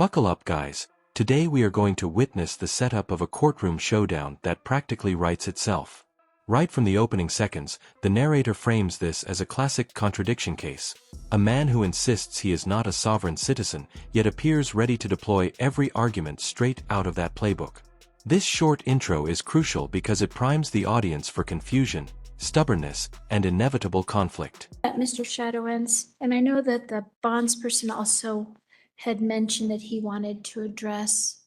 Buckle up, guys. Today we are going to witness the setup of a courtroom showdown that practically writes itself. Right from the opening seconds, the narrator frames this as a classic contradiction case. A man who insists he is not a sovereign citizen, yet appears ready to deploy every argument straight out of that playbook. This short intro is crucial because it primes the audience for confusion, stubbornness, and inevitable conflict. Mr. Shadowens, and I know that the bonds person also had mentioned that he wanted to address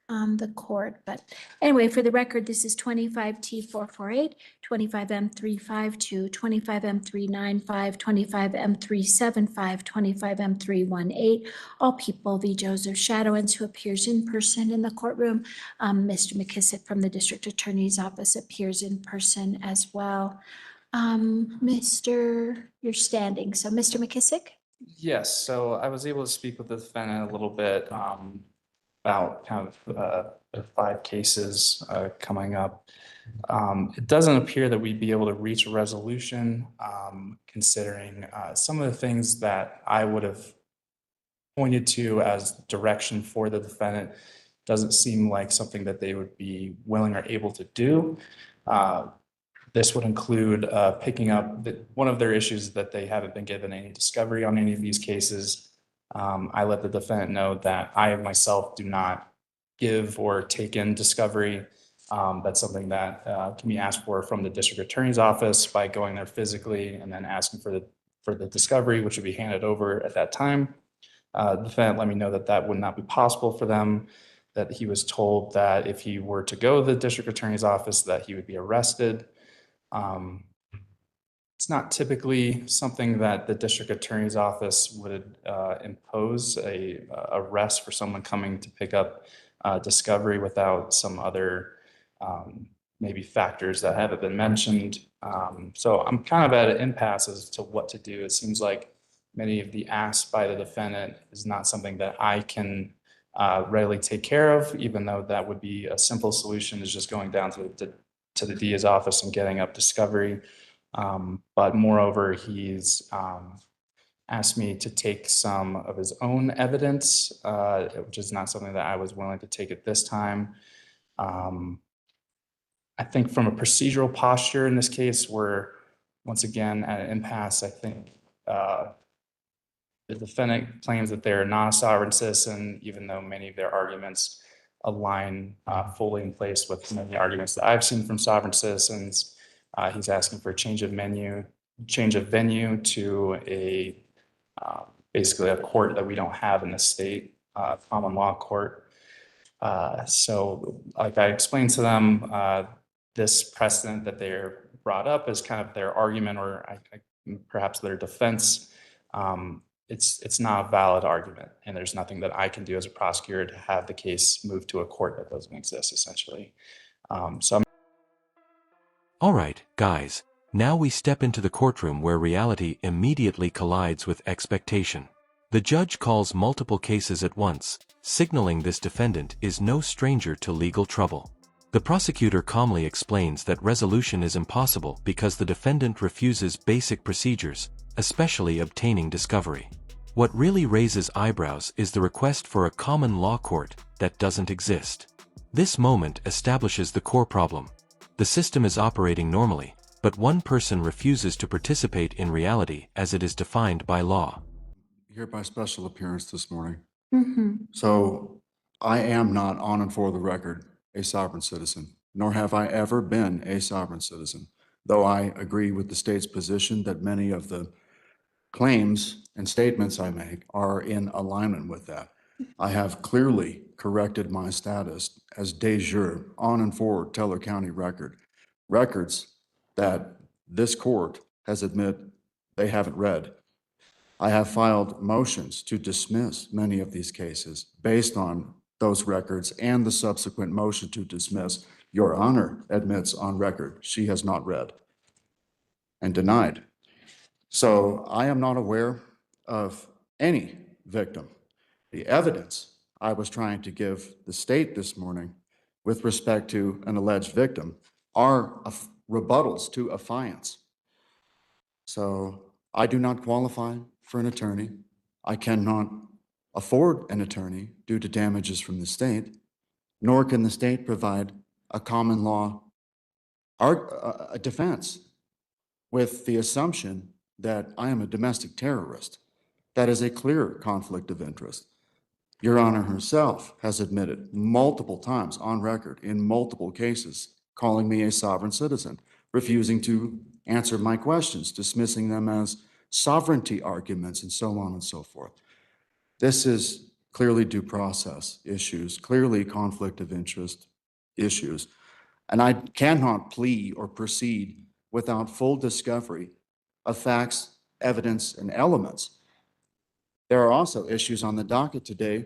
the court, but anyway, for the record, this is 25T448, 25M352, 25M395, 25M375, 25M318, all people v. Joseph Shadowens, who appears in person in the courtroom. Mr. McKissick from the District Attorney's Office appears in person as well. You're standing, so Mr. McKissick? Yes, so I was able to speak with the defendant a little bit about kind of the 5 cases coming up. It doesn't appear that we'd be able to reach a resolution considering some of the things that I would have pointed to as direction for the defendant doesn't seem like something that they would be willing or able to do. This would include picking up one of their issues that they haven't been given any discovery on any of these cases. I let the defendant know that I myself do not give or take in discovery. That's something that can be asked for from the district attorney's office by going there physically and then asking for the discovery, which would be handed over at that time. The defendant let me know that that would not be possible for them, that he was told that if he were to go to the district attorney's office that he would be arrested. It's not typically something that the district attorney's office would impose a arrest for someone coming to pick up discovery without some other maybe factors that haven't been mentioned. So I'm kind of at an impasse as to what to do. It seems like many of the asks by the defendant is not something that I can readily take care of, even though that would be a simple solution, is just going down to the DA's office and getting up discovery. But moreover, he's asked me to take some of his own evidence, which is not something that I was willing to take at this time. I think from a procedural posture in this case, we're once again at an impasse. I think the defendant claims that they're not a sovereign citizen, even though many of their arguments align fully in place with many arguments that I've seen from sovereign citizens. He's asking for a change of venue to a basically a court that we don't have in the state, common law court. So like I explained to them, this precedent that they're brought up is kind of their argument, or perhaps their defense. It's not a valid argument, and there's nothing that I can do as a prosecutor to have the case moved to a court that doesn't exist, essentially. All right, guys, now we step into the courtroom where reality immediately collides with expectation. The judge calls multiple cases at once, signaling this defendant is no stranger to legal trouble. The prosecutor calmly explains that resolution is impossible because the defendant refuses basic procedures, especially obtaining discovery. What really raises eyebrows is the request for a common law court that doesn't exist. This moment establishes the core problem. The system is operating normally, but one person refuses to participate in reality as it is defined by law. Here by special appearance this morning. Mm-hmm. So I am not, on and for the record, a sovereign citizen, nor have I ever been a sovereign citizen, though I agree with the state's position that many of the claims and statements I make are in alignment with that. I have clearly corrected my status as de jure on and for Teller County records that this court has admitted they haven't read. I have filed motions to dismiss many of these cases based on those records, and the subsequent motion to dismiss, Your Honor admits on record she has not read and denied. So I am not aware of any victim. The evidence I was trying to give the state this morning with respect to an alleged victim are rebuttals to affiance. So I do not qualify for an attorney. I cannot afford an attorney due to damages from the state, nor can the state provide a common law a defense with the assumption that I am a domestic terrorist. That is a clear conflict of interest. Your Honor herself has admitted multiple times on record in multiple cases, calling me a sovereign citizen, refusing to answer my questions, dismissing them as sovereignty arguments, and so on and so forth. This is clearly due process issues, clearly conflict of interest issues. And I cannot plea or proceed without full discovery of facts, evidence, and elements. There are also issues on the docket today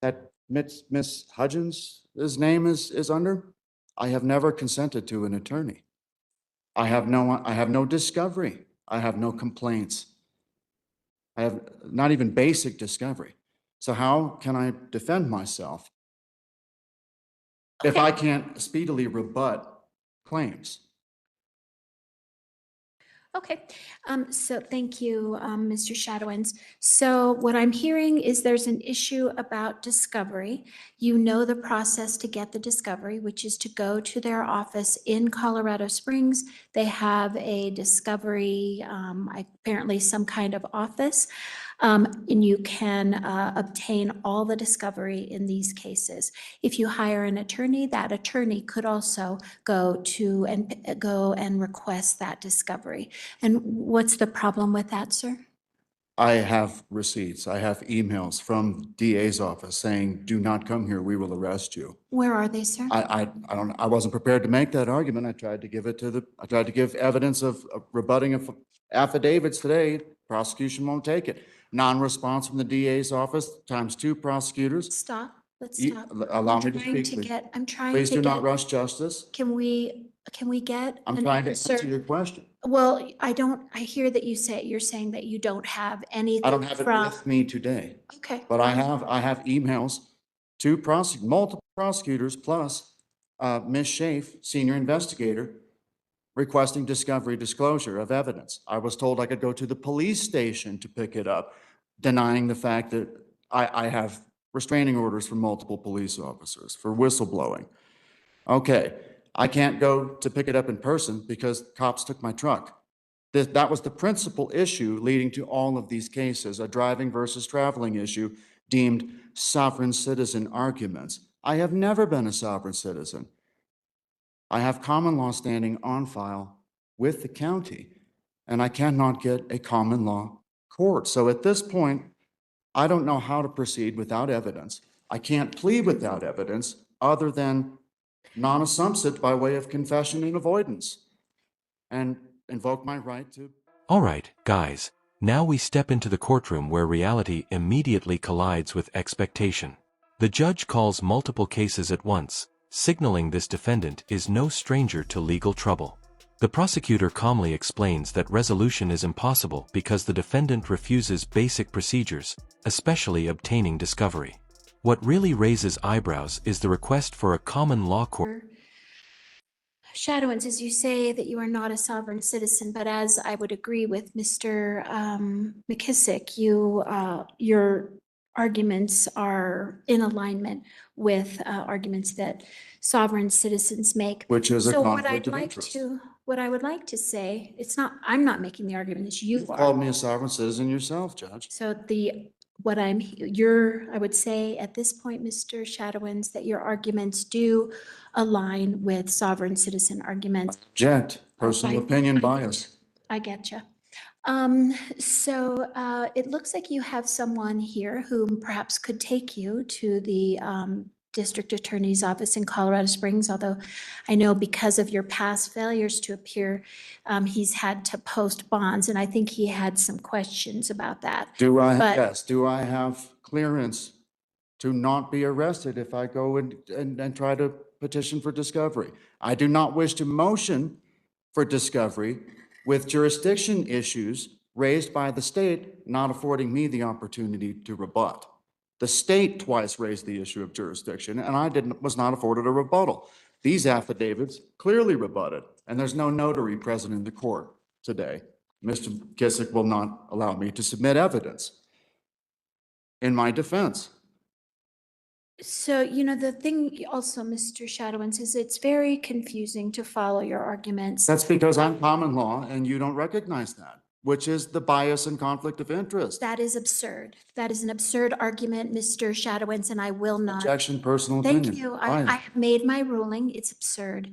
that Ms. Hudgens' name is under. I have never consented to an attorney. I have no discovery. I have no complaints. I have not even basic discovery. So how can I defend myself if I can't speedily rebut claims? Okay, so thank you, Mr. Shadowins. So what I'm hearing is there's an issue about discovery. You know the process to get the discovery, which is to go to their office in Colorado Springs. They have a discovery, apparently some kind of office. And you can obtain all the discovery in these cases. If you hire an attorney, that attorney could also go and request that discovery. And what's the problem with that, sir? I have receipts. I have emails from DA's office saying, "Do not come here. We will arrest you." Where are they, sir? I wasn't prepared to make that argument. I tried to give evidence of rebutting of affidavits today. Prosecution won't take it. Non-response from the DA's office times 2 prosecutors. Stop, let's You- stop. allow I'm me to trying speak, please. I'm trying Please to do not get, rush justice. can we get I'm an trying to answer answer? your question. Well, I hear that you're saying that you don't have I anything don't have it from, with me today, okay. but I have emails to multiple prosecutors plus Ms. Schaaf, senior investigator, requesting discovery disclosure of evidence. I was told I could go to the police station to pick it up, denying the fact that I have restraining orders from multiple police officers for whistleblowing. Okay, I can't go to pick it up in person because cops took my truck. That was the principal issue leading to all of these cases, a driving versus traveling issue deemed sovereign citizen arguments. I have never been a sovereign citizen. I have common law standing on file with the county, and I cannot get a common law court. So at this point, I don't know how to proceed without evidence. I can't plead without evidence other than non-assumpsit by way of confession and avoidance, and invoke my right to. All right, guys, now we step into the courtroom where reality immediately collides with expectation. The judge calls multiple cases at once, signaling this defendant is no stranger to legal trouble. The prosecutor calmly explains that resolution is impossible because the defendant refuses basic procedures, especially obtaining discovery. What really raises eyebrows is the request for a common law court. Shadowins, as you say that you are not a sovereign citizen, but as I would agree with Mr. McKissick, your arguments are in alignment with arguments that sovereign citizens make. Which is a So conflict of interest. what I would like to say, I'm not making the argument, it's you You are. called me a sovereign citizen yourself, Judge. So I would say at this point, Mr. Shadowins, that your arguments do align with sovereign citizen arguments. Object, personal opinion bias. I get you. So it looks like you have someone here who perhaps could take you to the district attorney's office in Colorado Springs, although I know because of your past failures to appear, he's had to post bonds, and I think he had some questions about that. Yes, do I have clearance to not be arrested if I go and try to petition for discovery? I do not wish to motion for discovery with jurisdiction issues raised by the state not affording me the opportunity to rebut. The state twice raised the issue of jurisdiction, and I was not afforded a rebuttal. These affidavits clearly rebutted, and there's no notary present in the court today. Mr. Kissick will not allow me to submit evidence. in my defense. So, you know, the thing also, Mr. Shadowins, is it's very confusing to follow your arguments. That's because I'm common law and you don't recognize that, which is the bias and conflict of interest. That is absurd. That is an absurd argument, Mr. Shadowins, and I will not. Objection, personal opinion. Thank you. I Fine. have made my ruling. It's absurd.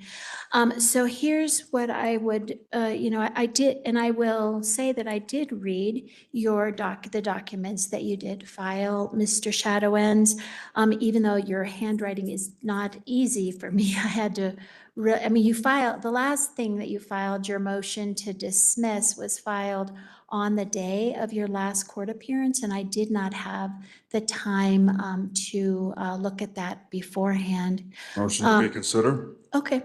So here's what I would, I did, and I will say that I did read the documents that you did file, Mr. Shadowins. Even though your handwriting is not easy for me, I had to, you filed, the last thing that you filed, your motion to dismiss was filed on the day of your last court appearance, and I did not have the time to look at that beforehand. Motion to reconsider? Okay.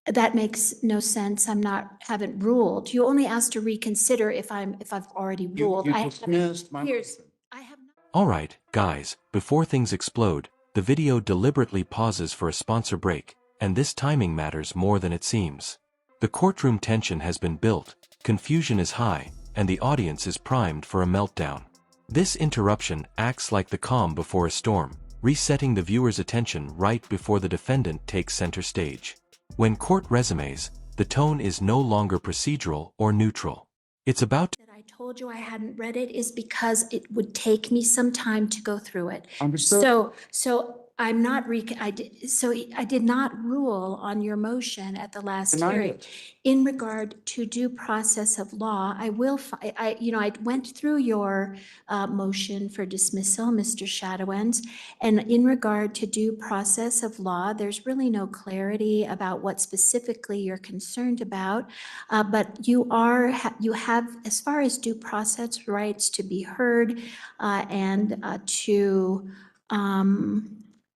That makes no sense. Haven't ruled. You only asked to reconsider if I've already ruled. You dismissed my motion. I have not. All right, guys, before things explode, the video deliberately pauses for a sponsor break, and this timing matters more than it seems. The courtroom tension has been built, confusion is high, and the audience is primed for a meltdown. This interruption acts like the calm before a storm, resetting the viewer's attention right before the defendant takes center stage. When court resumes, the tone is no longer procedural or neutral. It's about That I told you I hadn't read it is because it would take me some time to go through it. Understood. So I'm not I did not rule on your motion at the last Denied hearing. it. In regard to due process of law, I went through your motion for dismissal, Mr. Shadowins, and in regard to due process of law, there's really no clarity about what specifically you're concerned about, but you have, as far as due process rights to be heard and to,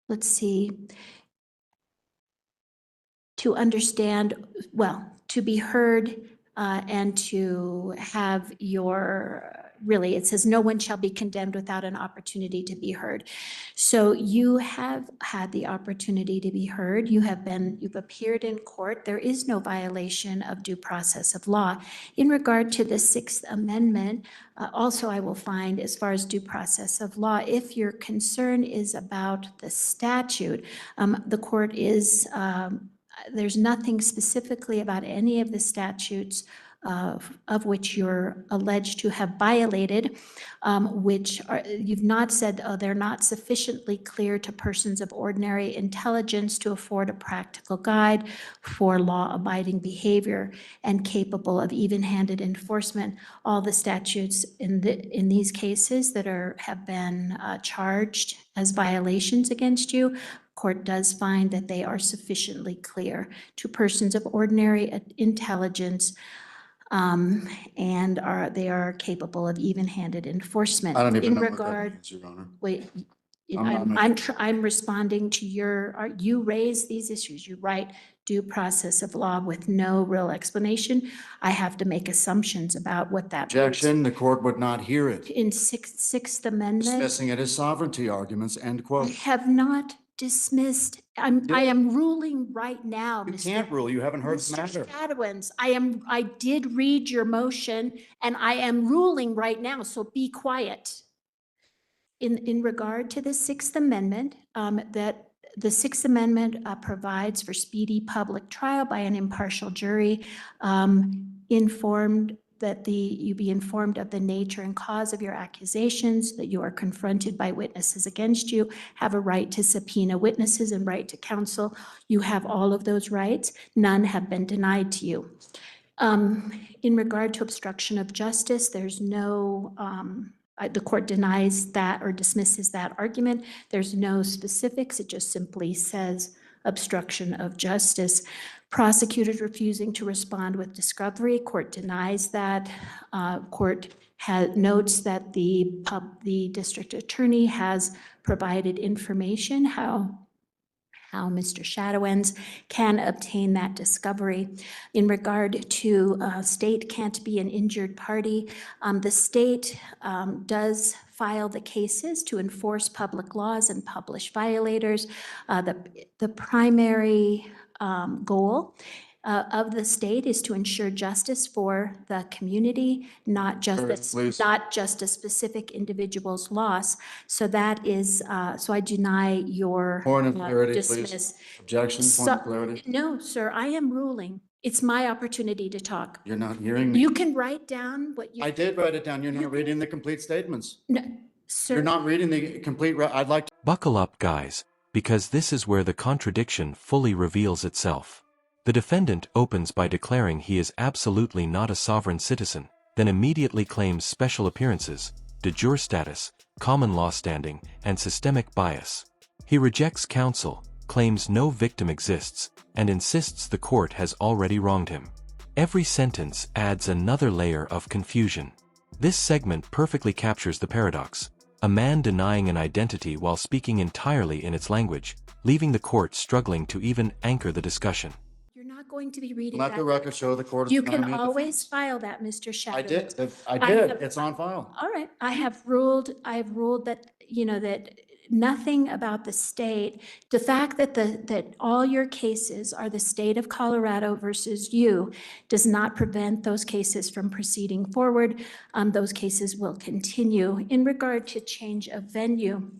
let's see, to understand, well, to be heard and to have really, it says no one shall be condemned without an opportunity to be heard. So you have had the opportunity to be heard. You've appeared in court. There is no violation of due process of law. In regard to the Sixth Amendment, also I will find, as far as due process of law, if your concern is about the statute, the court is, there's nothing specifically about any of the statutes of which you're alleged to have violated, you've not said, they're not sufficiently clear to persons of ordinary intelligence to afford a practical guide for law-abiding behavior and capable of even-handed enforcement. All the statutes in these cases that have been charged as violations against you, court does find that they are sufficiently clear to persons of ordinary intelligence, and they are capable of even-handed enforcement. I don't even In know what that regard, means, Your Honor. wait, I'm not- I'm responding to you raise these issues. You write due process of law with no real explanation. I have to make assumptions about what that means. Objection, the court would not hear it. In Sixth Amendment, Dismissing it as sovereignty arguments, end I quote. have not dismissed. I am ruling right now, You Mr. can't rule, you haven't heard the matter. Mr. Shadowins, I did read your motion and I am ruling right now, so be quiet. In regard to the Sixth Amendment, that the Sixth Amendment provides for speedy public trial by an impartial jury, informed that you be informed of the nature and cause of your accusations, that you are confronted by witnesses against you, have a right to subpoena witnesses and right to counsel. You have all of those rights. None have been denied to you. In regard to obstruction of justice, there's no, the court denies that or dismisses that argument. There's no specifics. It just simply says obstruction of justice. Prosecutors refusing to respond with discovery, court denies that. Court notes that the district attorney has provided information how Mr. Shadowins can obtain that discovery. In regard to state can't be an injured party, the state does file the cases to enforce public laws and publish violators. The primary goal of the state is to ensure justice for the community, not just, Please. not just a specific individual's loss. So that is, so I deny your Point of clarity, dismiss. please. Objection, point So- of clarity. No, sir, I am ruling. It's my opportunity to talk. You're not hearing me. You can write down what you. I did write it down. You're You not reading the complete statements. No, You're sir, not reading the complete, I'd like to. Buckle up, guys, because this is where the contradiction fully reveals itself. The defendant opens by declaring he is absolutely not a sovereign citizen, then immediately claims special appearances, de jure status, common law standing, and systemic bias. He rejects counsel, claims no victim exists, and insists the court has already wronged him. Every sentence adds another layer of confusion. This segment perfectly captures the paradox. A man denying an identity while speaking entirely in its language, leaving the court struggling to even anchor the discussion. you're not going to be reading Let that. the record show the court. is You denying can me a always defense. file that, Mr. Shadow. I did. I I did. have- It's on file. All right, I have ruled that, that nothing about the state, the fact that that all your cases are the state of Colorado versus you does not prevent those cases from proceeding forward. Those cases will continue. In regard to change of venue,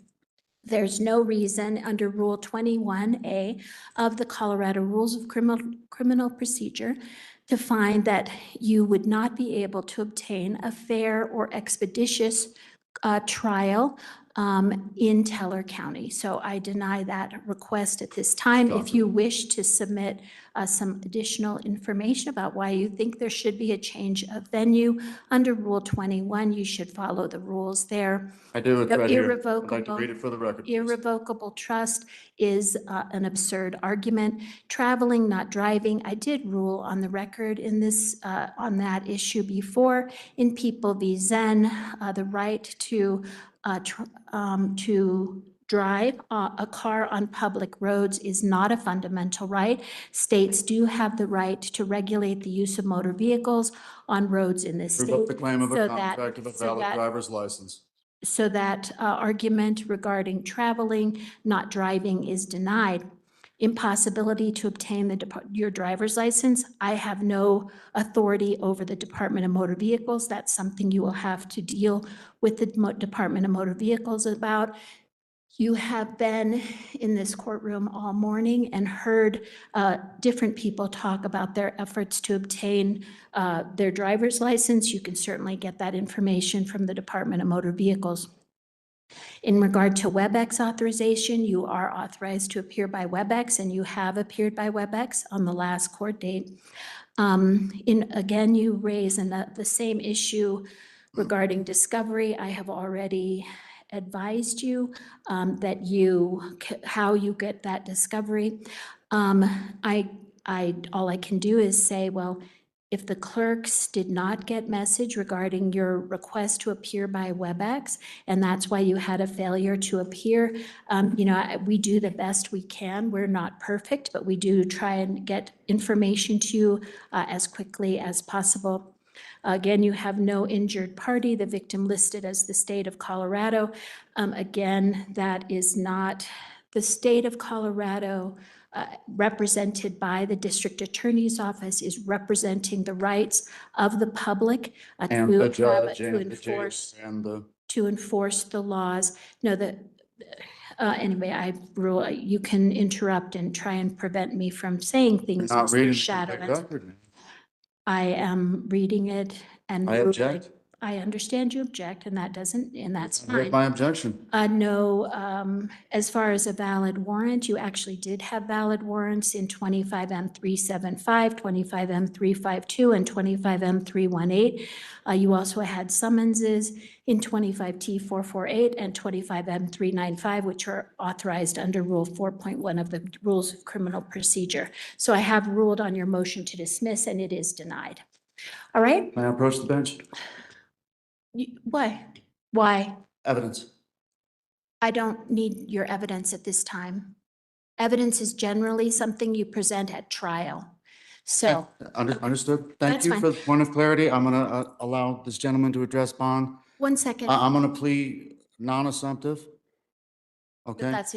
there's no reason under Rule 21A of the Colorado Rules of Criminal Procedure to find that you would not be able to obtain a fair or expeditious trial in Teller County. So I deny that request at this time. If you wish to submit some additional information about why you think there should be a change of venue under Rule 21, you should follow the rules there. I do. It's No, right here. I'd like to irrevocable- read it for the record. please. Irrevocable trust is an absurd argument. Traveling, not driving, I did rule on the record in this, on that issue before. In People v. Zen, the right to drive a car on public roads is not a fundamental right. States do have the right to regulate the use of motor vehicles on roads in this Prove state. up the claim of a so that- contract of a so valid that- driver's license. So that argument regarding traveling, not driving is denied. Impossibility to obtain your driver's license. I have no authority over the Department of Motor Vehicles. That's something you will have to deal with the Department of Motor Vehicles about. You have been in this courtroom all morning and heard different people talk about their efforts to obtain their driver's license. You can certainly get that information from the Department of Motor Vehicles. In regard to WebEx authorization, you are authorized to appear by WebEx, and you have appeared by WebEx on the last court date. Again, you raise the same issue regarding discovery. I have already advised you that how you get that discovery. All I can do is say, well, if the clerks did not get message regarding your request to appear by WebEx, and that's why you had a failure to appear, we do the best we can. We're not perfect, but we do try and get information to you as quickly as possible. Again, you have no injured party, the victim listed as the state of Colorado. Again, that is not the state of Colorado represented by the district attorney's office is representing the rights of the public And the judge and the jail and the. to enforce the laws. No, anyway, I rule, you can interrupt and try and prevent me from saying things. Not Mr. reading the Shadow. complete record, ma'am. I am reading it and. I object. I understand you object, and that's Here's fine. my objection. No, as far as a valid warrant, you actually did have valid warrants in 25M375, 25M352, and 25M318. You also had summonses in 25T448 and 25M395, which are authorized under Rule 4.1 of the Rules of Criminal Procedure. So I have ruled on your motion to dismiss, and it is denied. All right? May I approach the bench? Why? Why? Evidence. I don't need your evidence at this time. Evidence is generally something you present at trial. So, Understood. Thank That's you fine. for the point of clarity. I'm going to allow this gentleman to address bond. one second. I'm going to plead non-assumptive. Okay? That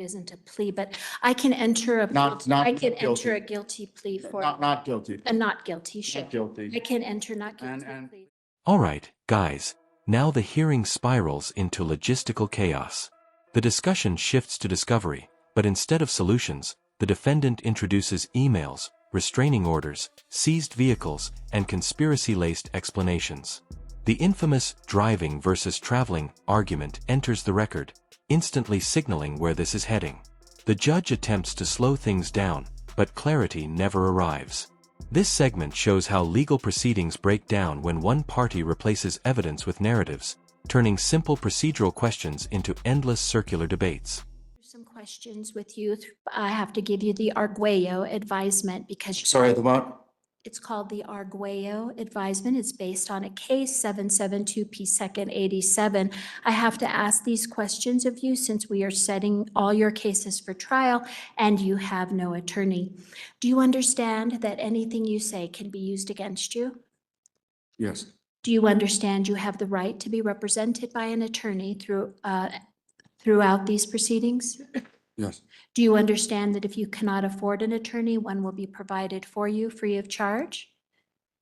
isn't a plea, but I can enter a, Not I can guilty. enter a guilty plea for, Not guilty. not guilty, sure. Not guilty. I can enter not guilty And- plea. Alright, guys, now the hearing spirals into logistical chaos. The discussion shifts to discovery, but instead of solutions, the defendant introduces emails, restraining orders, seized vehicles, and conspiracy-laced explanations. The infamous driving versus traveling argument enters the record, instantly signaling where this is heading. The judge attempts to slow things down, but clarity never arrives. This segment shows how legal proceedings break down when one party replaces evidence with narratives, turning simple procedural questions into endless circular debates. Some questions with you. I have to give you the Arguello advisement because. Sorry, the what? It's called the Arguello advisement. It's based on a case 772 P. Second 87. I have to ask these questions of you since we are setting all your cases for trial and you have no attorney. Do you understand that anything you say can be used against you? Yes. Do you understand you have the right to be represented by an attorney throughout these proceedings? Yes. Do you understand that if you cannot afford an attorney, one will be provided for you free of charge?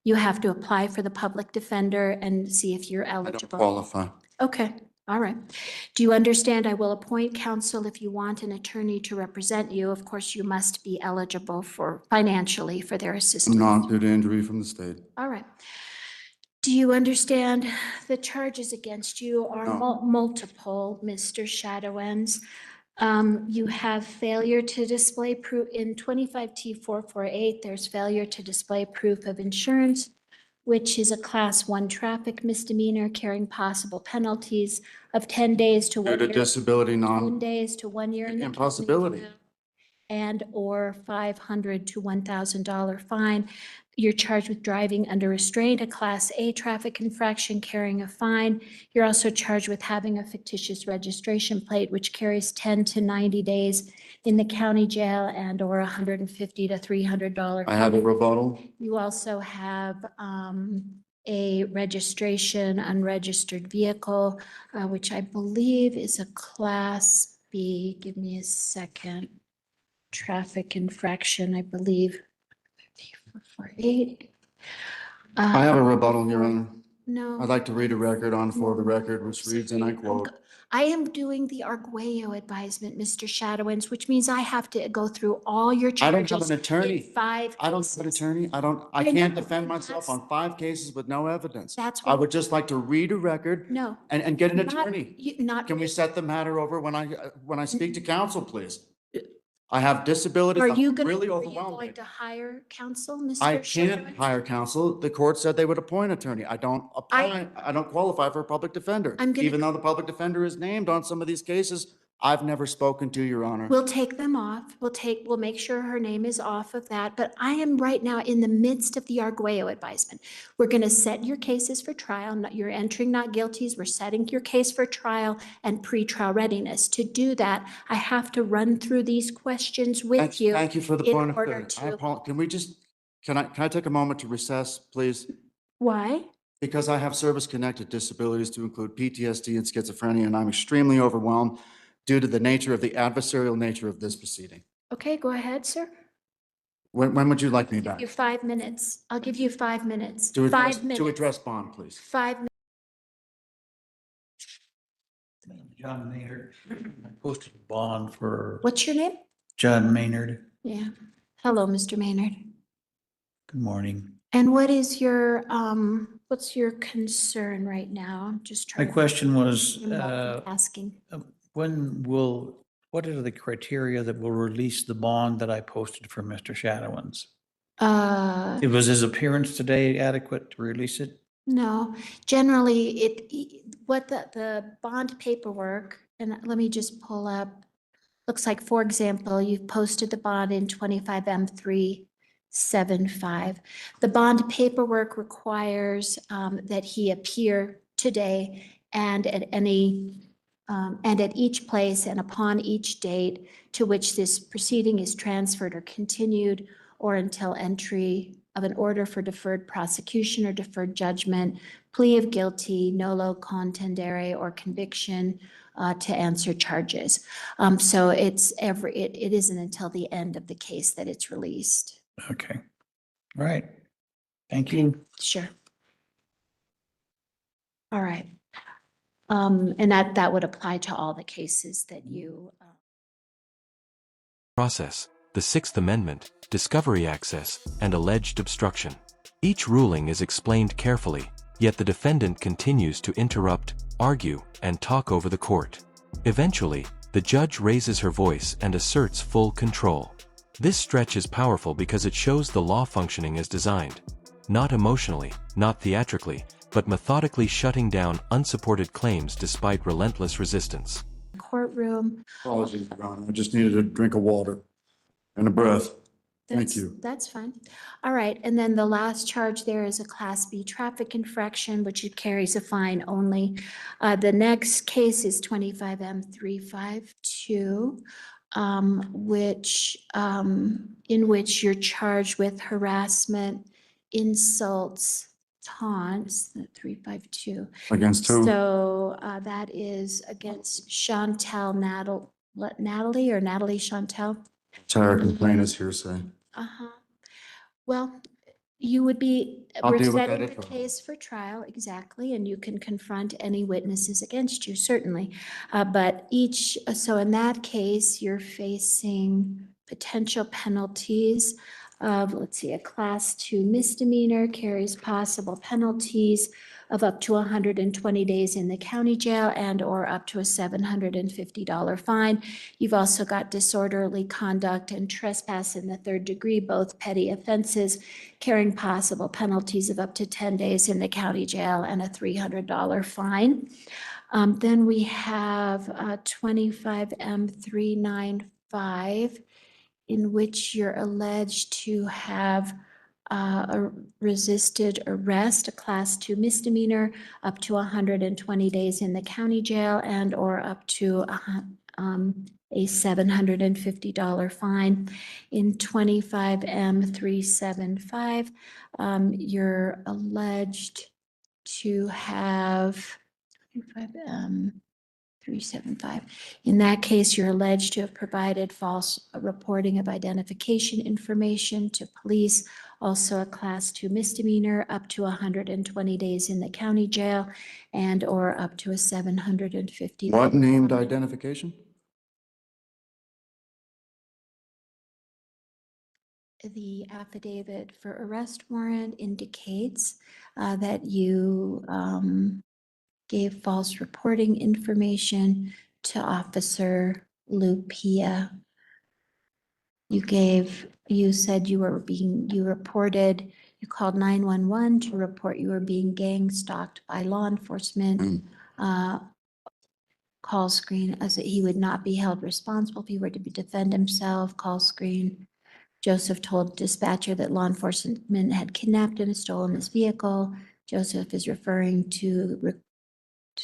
You have to apply for the public defender and see if you're I don't eligible. qualify. Okay, all right. Do you understand I will appoint counsel if you want an attorney to represent you? Of course, you must be eligible for financially for their assistance. I'm not due to injury from the state. All right. Do you understand the charges against you are No. multiple, Mr. Shadowens? You have failure to display proof in 25T448. There's failure to display proof of insurance, which is a class 1 traffic misdemeanor carrying possible penalties of 10 days to 1 Due to year. disability, 10 days to 1 year. in the Impossibility. county jail, and or $500 to $1,000 fine. You're charged with driving under restraint, a class A traffic infraction carrying a fine. You're also charged with having a fictitious registration plate, which carries 10 to 90 days in the county jail and or $150 to $300. I have a rebuttal. You also have a registration unregistered vehicle, which I believe is a class B. Give me a second. Traffic infraction, I believe. 5448. I have a rebuttal, Your Honor. No. I'd like to read a record on for the record, which reads, and I quote, I am doing the Arguello advisement, Mr. Shadowins, which means I have to go through all your I don't charges. have an attorney. in 5 I don't have an cases. attorney. I I can't know, defend and myself that's- on 5 cases with no evidence. That's I what- would just like to read a record No. and get an Not- attorney. Not. Can we set the matter over when I speak to counsel, please? I have disabilities. Are I'm you going really to overwhelmed. hire counsel, Mr. I can't Shadowins? hire counsel. The court said they would appoint attorney. I don't apply. I don't qualify for a public defender. I'm gonna- Even though the public defender is named on some of these cases, I've never spoken to, Your Honor. We'll take them off. We'll make sure her name is off of that. But I am right now in the midst of the Arguello advisement. We're going to set your cases for trial. You're entering not guilties. We're setting your case for trial and pretrial readiness. To do that, I have to run through these questions with you. Thank you for the in point of order clarity. to- Can I take a moment to recess, please? Why? Because I have service-connected disabilities to include PTSD and schizophrenia, and I'm extremely overwhelmed due to the adversarial nature of this proceeding. Okay, go ahead, sir. When would you like me back? Give you 5 minutes. I'll give you 5 minutes. To 5 minutes. address bond, please. 5 minutes. John Maynard. I posted a bond for What's your name? John Maynard. Yeah. Hello, Mr. Maynard. Good morning. And what's your concern right now? I'm just My trying. question was, Asking. what are the criteria that will release the bond that I posted for Mr. Shadowins? Was his appearance today adequate to release it? No, generally what the bond paperwork, and let me just pull up, looks like, for example, you've posted the bond in 25M375. The bond paperwork requires that he appear today and at each place and upon each date to which this proceeding is transferred or continued, or until entry of an order for deferred prosecution or deferred judgment, plea of guilty, nolo contendere, or conviction, to answer charges. So it isn't until the end of the case that it's released. Okay. All right. Thank you. Sure. All right. And that would apply to all the cases that you. Process, the Sixth Amendment, discovery access, and alleged obstruction. Each ruling is explained carefully, yet the defendant continues to interrupt, argue, and talk over the court. Eventually, the judge raises her voice and asserts full control. This stretch is powerful because it shows the law functioning as designed. Not emotionally, not theatrically, but methodically shutting down unsupported claims despite relentless resistance. Courtroom. Apologies, Your Honor. I just needed a drink of water and a breath. Thank That's- you. That's fine. All right, and then the last charge there is a Class B traffic infraction, which it carries a fine only. The next case is 25M352, in which you're charged with harassment, insults, taunts, the 352. Against who? So that is against Chantel Natalie or Natalie Chantel. Entire complaint is hearsay. Uh-huh. Well, you would be I'll deal with that setting at the trial. case for trial, exactly, and you can confront any witnesses against you, certainly. But so in that case, you're facing potential penalties of, let's see, a Class 2 misdemeanor carries possible penalties of up to 120 days in the county jail and/or up to a $750 fine. You've also got disorderly conduct and trespass in the third degree, both petty offenses, carrying possible penalties of up to 10 days in the county jail and a $300 fine. Then we have 25M395, in which you're alleged to have resisted arrest, a Class 2 misdemeanor, up to 120 days in the county jail and/or up to a $750 fine. In 25M375, you're alleged to have 375. In that case, you're alleged to have provided false reporting of identification information to police, also a Class 2 misdemeanor, up to 120 days in the county jail and/or up to a $750. What named identification? The affidavit for arrest warrant indicates that you gave false reporting information to Officer Lupia. You said you called 911 to report you were being gang stalked by law enforcement. Call screen, as he would not be held responsible if he were to defend himself. Call screen. Joseph told dispatcher that law enforcement had kidnapped and stolen his vehicle. Joseph is referring to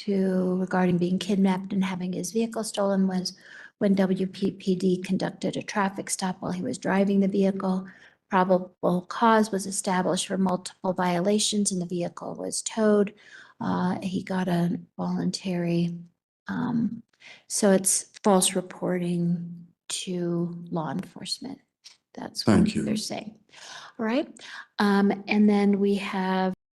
regarding being kidnapped and having his vehicle stolen was when WPPD conducted a traffic stop while he was driving the vehicle. Probable cause was established for multiple violations and the vehicle was towed. He got a voluntary, so it's false reporting to law enforcement. That's what Thank you. they're saying. All right. And then we have